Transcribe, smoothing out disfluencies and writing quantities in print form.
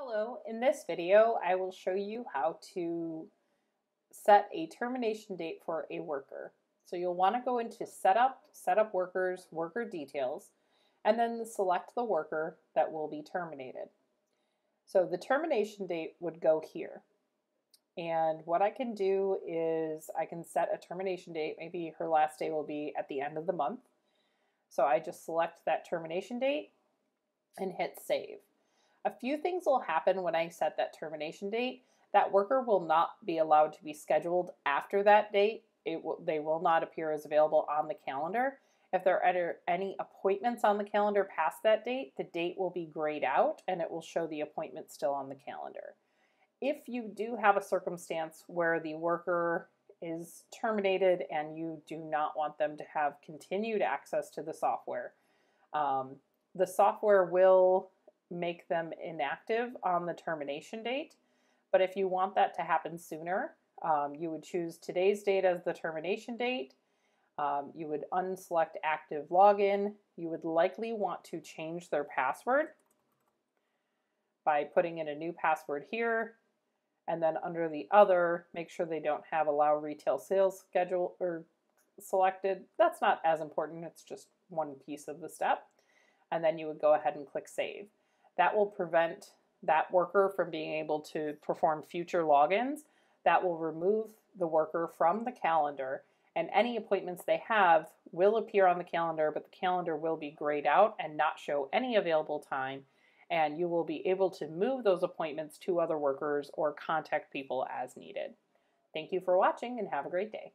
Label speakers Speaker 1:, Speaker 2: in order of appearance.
Speaker 1: Hello, in this video I will show you how to set a termination date for a worker. So you'll want to go into Setup, Setup Workers, Worker Details, and then select the worker that will be terminated. So the termination date would go here. And what I can do is I can set a termination date. Maybe her last day will be at the end of the month. So I just select that termination date and hit Save. A few things will happen when I set that termination date. That worker will not be allowed to be scheduled after that date. They will not appear as available on the calendar. If there are any appointments on the calendar past that date, the date will be grayed out and it will show the appointment still on the calendar. If you do have a circumstance where the worker is terminated and you do not want them to have continued access to the software will make them inactive on the termination date. But if you want that to happen sooner, you would choose today's date as the termination date. You would unselect active login. You would likely want to change their password by putting in a new password here. And then under the other, make sure they don't have allow retail sales schedule or selected. That's not as important. It's just one piece of the step. And then you would go ahead and click Save. That will prevent that worker from being able to perform future logins. That will remove the worker from the calendar, and any appointments they have will appear on the calendar, but the calendar will be grayed out and not show any available time, and you will be able to move those appointments to other workers or contact people as needed. Thank you for watching and have a great day.